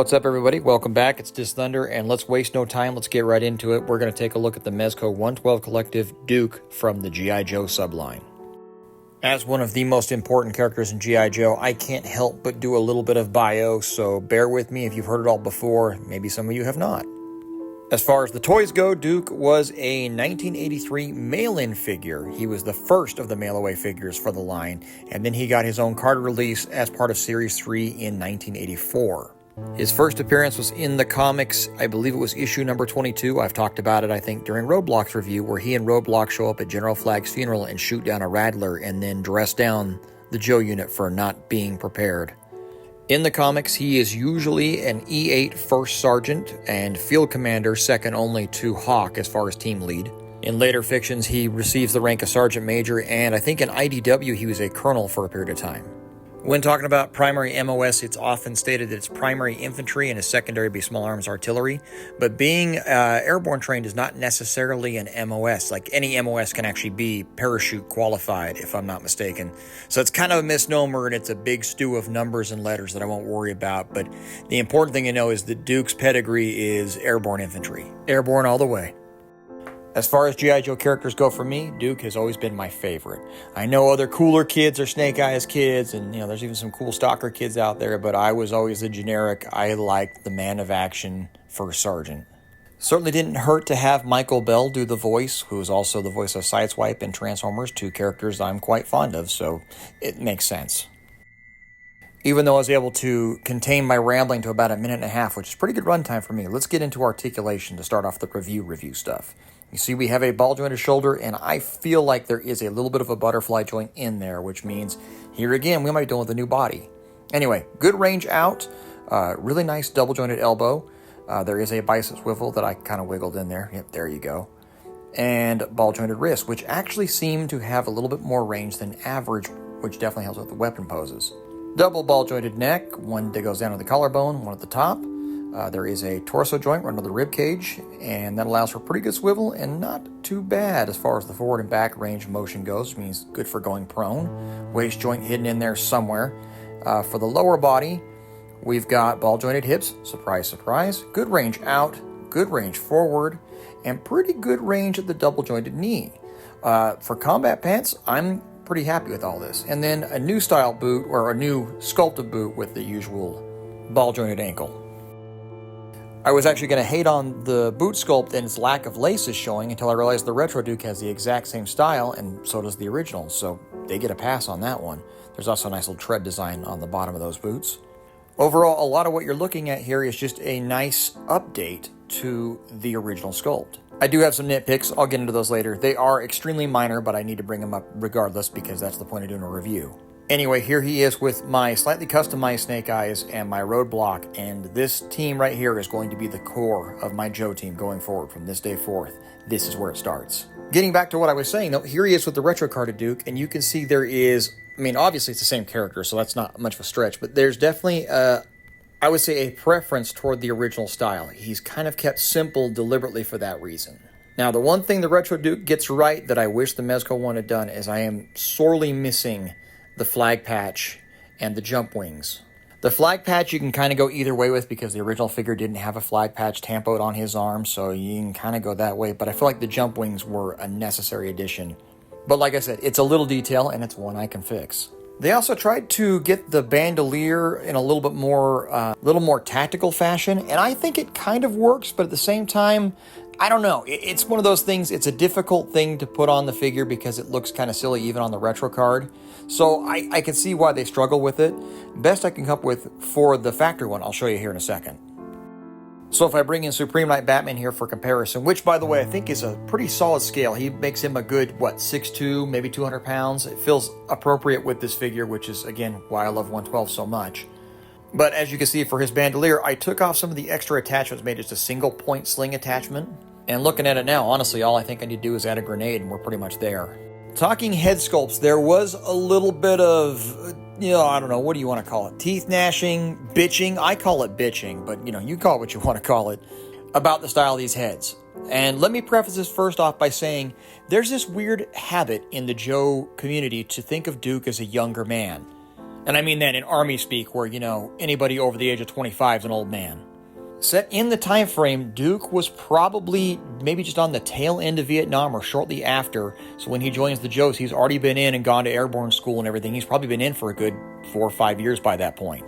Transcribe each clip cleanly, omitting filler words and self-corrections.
What's up, everybody? Welcome back. It's DisThunder, and let's waste no time. Let's get right into it. We're going to take a look at the Mezco 112 Collective Duke from the G.I. Joe subline. As one of the most important characters in G.I. Joe, I can't help but do a little bit of bio, so bear with me if you've heard it all before. Maybe some of you have not. As far as the toys go, Duke was a 1983 mail-in figure. He was the first of the mail-away figures for the line, and then he got his own card release as part of Series 3 in 1984. His first appearance was in the comics. I believe it was issue number 22. I've talked about it, I think, during Roadblock's review, where he and Roadblock show up at General Flagg's funeral and shoot down a Rattler and then dress down the Joe unit for not being prepared. In the comics, he is usually an E8 first sergeant and field commander, second only to Hawk as far as team lead. In later fictions, he receives the rank of sergeant major, and I think in IDW he was a colonel for a period of time. When talking about primary MOS, it's often stated that it's primary infantry and a secondary be small arms artillery. But being airborne trained is not necessarily an MOS. Like, any MOS can actually be parachute qualified, if I'm not mistaken. So it's kind of a misnomer, and it's a big stew of numbers and letters that I won't worry about. But the important thing to know is that Duke's pedigree is airborne infantry. Airborne all the way. As far as G.I. Joe characters go for me, Duke has always been my favorite. I know other cooler kids are Snake Eyes kids, and there's even some cool Stalker kids out there, but I was always the generic. I liked the man of action first sergeant. Certainly didn't hurt to have Michael Bell do the voice, who is also the voice of Sideswipe and Transformers, two characters I'm quite fond of, so it makes sense. Even though I was able to contain my rambling to about a minute and a half, which is pretty good runtime for me, let's get into articulation to start off the review stuff. You see, we have a ball-jointed shoulder, and I feel like there is a little bit of a butterfly joint in there, which means, here again, we might be dealing with a new body. Anyway, good range out, really nice double-jointed elbow. There is a bicep swivel that I kind of wiggled in there. Yep, there you go. And ball-jointed wrist, which actually seem to have a little bit more range than average, which definitely helps with the weapon poses. Double ball-jointed neck, one that goes down to the collarbone, one at the top. There is a torso joint right under the rib cage, and that allows for pretty good swivel and not too bad as far as the forward and back range of motion goes, which means good for going prone. Waist joint hidden in there somewhere. For the lower body, we've got ball-jointed hips, surprise, surprise, good range out, good range forward, and pretty good range at the double-jointed knee. For combat pants, I'm pretty happy with all this. And then a new style boot, or a new sculpted boot with the usual ball-jointed ankle. I was actually going to hate on the boot sculpt and its lack of laces showing until I realized the Retro Duke has the exact same style, and so does the original, so they get a pass on that one. There's also a nice little tread design on the bottom of those boots. Overall, a lot of what you're looking at here is just a nice update to the original sculpt. I do have some nitpicks. I'll get into those later. They are extremely minor, but I need to bring them up regardless because that's the point of doing a review. Anyway, here he is with my slightly customized Snake Eyes and my Roadblock, and this team right here is going to be the core of my Joe team going forward from this day forth. This is where it starts. Getting back to what I was saying, though, here he is with the retro carded Duke, and you can see there is, obviously it's the same character, so that's not much of a stretch, but there's definitely, I would say, a preference toward the original style. He's kind of kept simple deliberately for that reason. Now, the one thing the Retro Duke gets right that I wish the Mezco one had done is I am sorely missing the flag patch and the jump wings. The flag patch you can kind of go either way with because the original figure didn't have a flag patch tampoed on his arm, so you can kind of go that way, but I feel like the jump wings were a necessary addition. But like I said, it's a little detail, and it's one I can fix. They also tried to get the bandolier in a little bit more tactical fashion, and I think it kind of works, but at the same time, I don't know. It's one of those things, it's a difficult thing to put on the figure because it looks kind of silly even on the retro card. So I can see why they struggle with it. Best I can come up with for the factory one, I'll show you here in a second. So if I bring in Supreme Knight Batman here for comparison, which by the way I think is a pretty solid scale. He makes him a good, 6'2", maybe 200 pounds. It feels appropriate with this figure, which is again why I love 112 so much. But as you can see for his bandolier, I took off some of the extra attachments, made just a single point sling attachment. And looking at it now, honestly, all I think I need to do is add a grenade and we're pretty much there. Talking head sculpts, there was a little bit of, I don't know, what do you want to call it? Teeth gnashing, bitching. I call it bitching, but you call it what you want to call it, about the style of these heads. And let me preface this first off by saying there's this weird habit in the Joe community to think of Duke as a younger man. And I mean that in Army speak, where, anybody over the age of 25 is an old man. Set in the time frame, Duke was probably maybe just on the tail end of Vietnam or shortly after. So when he joins the Joes, he's already been in and gone to airborne school and everything. He's probably been in for a good 4 or 5 years by that point.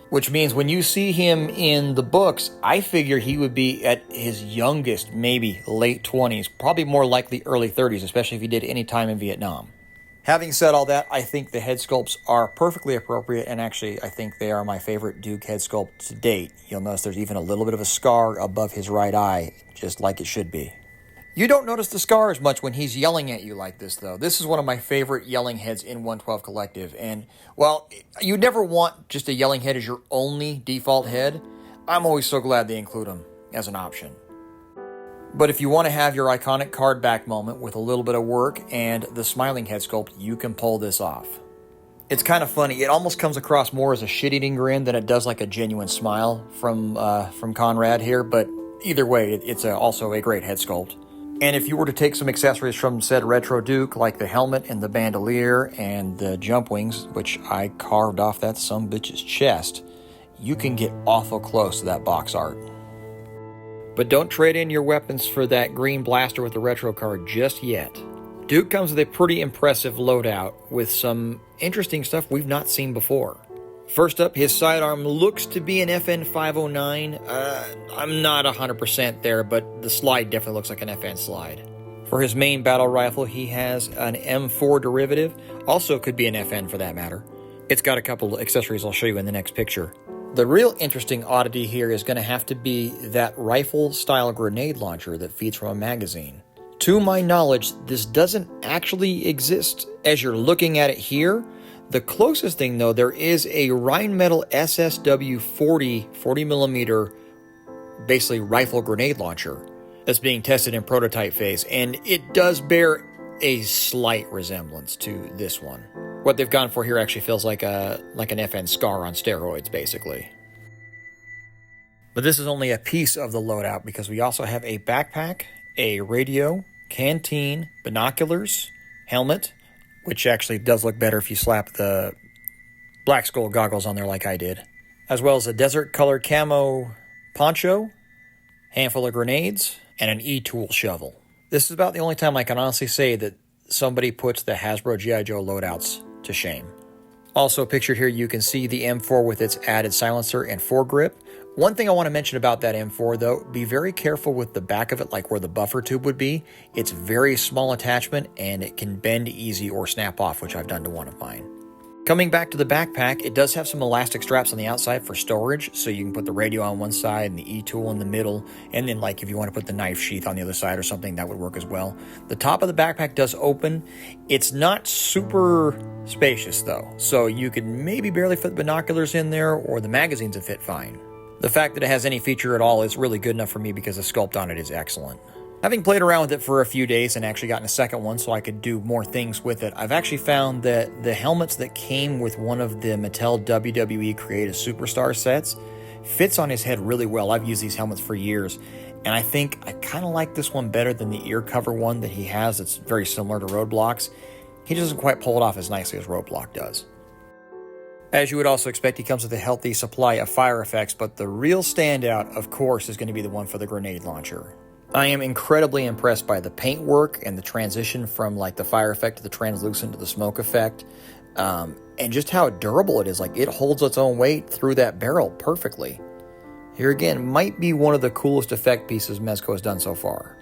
Which means when you see him in the books, I figure he would be at his youngest, maybe late 20s, probably more likely early 30s, especially if he did any time in Vietnam. Having said all that, I think the head sculpts are perfectly appropriate, and actually I think they are my favorite Duke head sculpt to date. You'll notice there's even a little bit of a scar above his right eye, just like it should be. You don't notice the scars much when he's yelling at you like this, though. This is one of my favorite yelling heads in 112 Collective, and, well, you never want just a yelling head as your only default head. I'm always so glad they include them as an option. But if you want to have your iconic card back moment with a little bit of work and the smiling head sculpt, you can pull this off. It's kind of funny. It almost comes across more as a shit-eating grin than it does like a genuine smile from Conrad here, but either way, it's also a great head sculpt. And if you were to take some accessories from said retro Duke, like the helmet and the bandolier and the jump wings, which I carved off that sumbitch's chest, you can get awful close to that box art. But don't trade in your weapons for that green blaster with the retro card just yet. Duke comes with a pretty impressive loadout with some interesting stuff we've not seen before. First up, his sidearm looks to be an FN 509. I'm not 100% there, but the slide definitely looks like an FN slide. For his main battle rifle, he has an M4 derivative. Also could be an FN for that matter. It's got a couple of accessories I'll show you in the next picture. The real interesting oddity here is going to have to be that rifle-style grenade launcher that feeds from a magazine. To my knowledge, this doesn't actually exist as you're looking at it here. The closest thing, though, there is a Rheinmetall SSW 40mm, basically rifle grenade launcher that's being tested in prototype phase, and it does bear a slight resemblance to this one. What they've gone for here actually feels like an FN SCAR on steroids, basically. But this is only a piece of the loadout because we also have a backpack, a radio, canteen, binoculars, helmet, which actually does look better if you slap the Black Skull goggles on there like I did, as well as a desert-colored camo poncho, handful of grenades, and an e-tool shovel. This is about the only time I can honestly say that somebody puts the Hasbro G.I. Joe loadouts to shame. Also pictured here, you can see the M4 with its added silencer and foregrip. One thing I want to mention about that M4, though, be very careful with the back of it, like where the buffer tube would be. It's very small attachment, and it can bend easy or snap off, which I've done to one of mine. Coming back to the backpack, it does have some elastic straps on the outside for storage, so you can put the radio on one side and the e-tool in the middle, and then like if you want to put the knife sheath on the other side or something, that would work as well. The top of the backpack does open. It's not super spacious though, so you could maybe barely fit binoculars in there, or the magazines would fit fine. The fact that it has any feature at all is really good enough for me because the sculpt on it is excellent. Having played around with it for a few days and actually gotten a second one so I could do more things with it, I've actually found that the helmets that came with one of the Mattel WWE Creative Superstar sets fits on his head really well. I've used these helmets for years, and I think I kind of like this one better than the ear cover one that he has that's very similar to Roadblock's. He doesn't quite pull it off as nicely as Roadblock does. As you would also expect, he comes with a healthy supply of fire effects, but the real standout, of course, is going to be the one for the grenade launcher. I am incredibly impressed by the paint work and the transition from like the fire effect to the translucent to the smoke effect, and just how durable it is. Like, it holds its own weight through that barrel perfectly. Here again, might be one of the coolest effect pieces Mezco has done so far.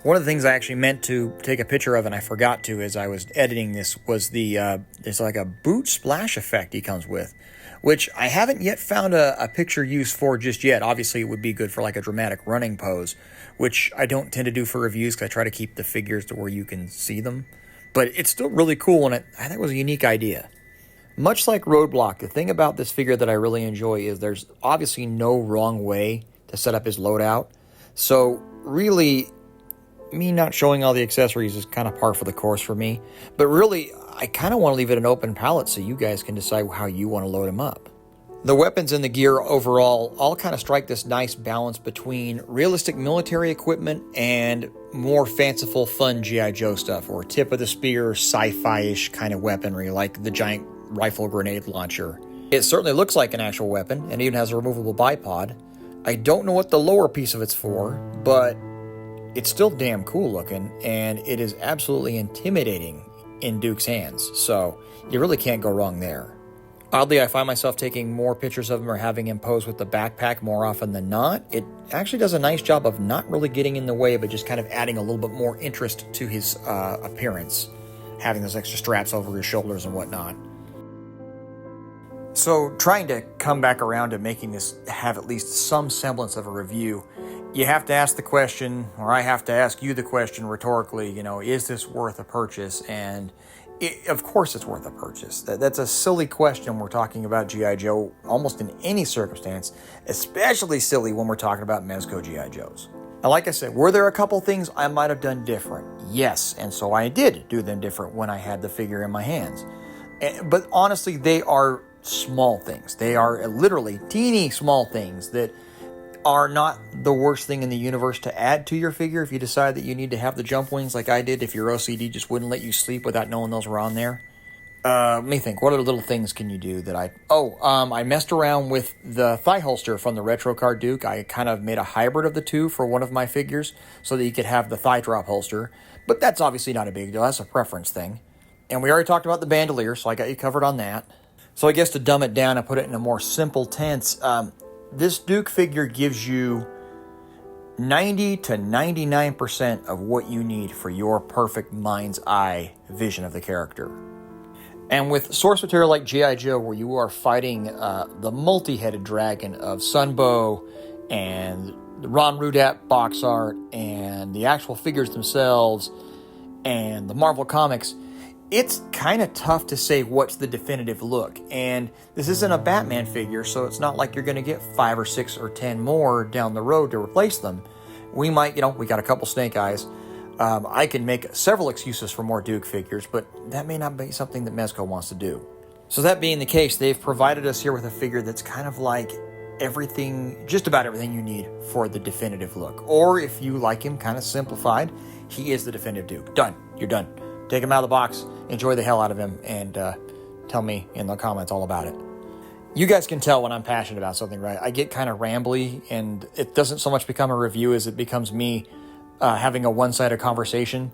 One of the things I actually meant to take a picture of and I forgot to as I was editing this was there's like a boot splash effect he comes with, which I haven't yet found a picture use for just yet. Obviously, it would be good for like a dramatic running pose, which I don't tend to do for reviews because I try to keep the figures to where you can see them. But it's still really cool, and I think it was a unique idea. Much like Roadblock, the thing about this figure that I really enjoy is there's obviously no wrong way to set up his loadout. So really, me not showing all the accessories is kind of par for the course for me. But really, I kind of want to leave it an open palette so you guys can decide how you want to load him up. The weapons and the gear overall all kind of strike this nice balance between realistic military equipment and more fanciful, fun G.I. Joe stuff, or tip-of-the-spear, sci-fi-ish kind of weaponry, like the giant rifle grenade launcher. It certainly looks like an actual weapon, and even has a removable bipod. I don't know what the lower piece of it's for, but it's still damn cool looking, and it is absolutely intimidating in Duke's hands, so you really can't go wrong there. Oddly, I find myself taking more pictures of him or having him pose with the backpack more often than not. It actually does a nice job of not really getting in the way, but just kind of adding a little bit more interest to his appearance, having those extra straps over his shoulders and whatnot. So, trying to come back around to making this have at least some semblance of a review, you have to ask the question, or I have to ask you the question rhetorically, is this worth a purchase? And of course it's worth a purchase. That's a silly question. We're talking about G.I. Joe almost in any circumstance, especially silly when we're talking about Mezco G.I. Joes. Now, like I said, were there a couple things I might have done different? Yes, and so I did do them different when I had the figure in my hands. But honestly, they are small things. They are literally teeny small things that are not the worst thing in the universe to add to your figure if you decide that you need to have the jump wings like I did, if your OCD just wouldn't let you sleep without knowing those were on there. Let me think. What other little things can you do that I messed around with the thigh holster from the Retro Card Duke. I kind of made a hybrid of the two for one of my figures so that you could have the thigh drop holster. But that's obviously not a big deal. That's a preference thing. And we already talked about the bandolier, so I got you covered on that. So I guess to dumb it down and put it in a more simple tense, this Duke figure gives you 90 to 99% of what you need for your perfect mind's eye vision of the character. And with source material like G.I. Joe, where you are fighting the multi-headed dragon of Sunbow and the Ron Rudat box art and the actual figures themselves and the Marvel Comics, it's kind of tough to say what's the definitive look. And this isn't a Batman figure, so it's not like you're going to get 5 or 6 or 10 more down the road to replace them. We might, we got a couple Snake Eyes. I can make several excuses for more Duke figures, but that may not be something that Mezco wants to do. So that being the case, they've provided us here with a figure that's kind of like everything, just about everything you need for the definitive look. Or if you like him kind of simplified, he is the definitive Duke. Done. You're done. Take him out of the box, enjoy the hell out of him, and tell me in the comments all about it. You guys can tell when I'm passionate about something, right? I get kind of rambly, and it doesn't so much become a review as it becomes me having a one-sided conversation.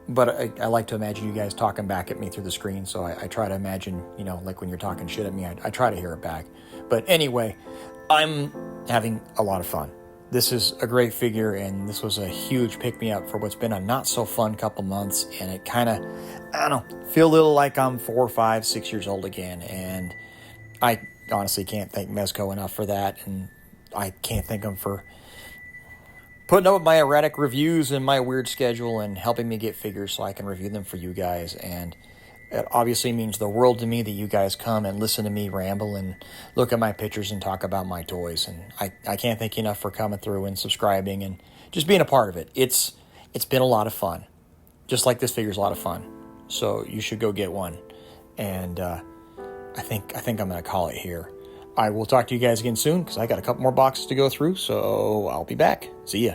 But I like to imagine you guys talking back at me through the screen, so I try to imagine, like when you're talking shit at me, I try to hear it back. But anyway, I'm having a lot of fun. This is a great figure, and this was a huge pick-me-up for what's been a not-so-fun couple months, and it kind of, I don't know, feel a little like I'm 4, 5, 6 years old again, and I honestly can't thank Mezco enough for that, and I can't thank him for putting up with my erratic reviews and my weird schedule and helping me get figures so I can review them for you guys, and it obviously means the world to me that you guys come and listen to me ramble and look at my pictures and talk about my toys. And I can't thank you enough for coming through and subscribing and just being a part of it. It's been a lot of fun. Just like this figure's a lot of fun. So you should go get one. And I think I'm going to call it here. I will talk to you guys again soon because I got a couple more boxes to go through. So I'll be back. See ya.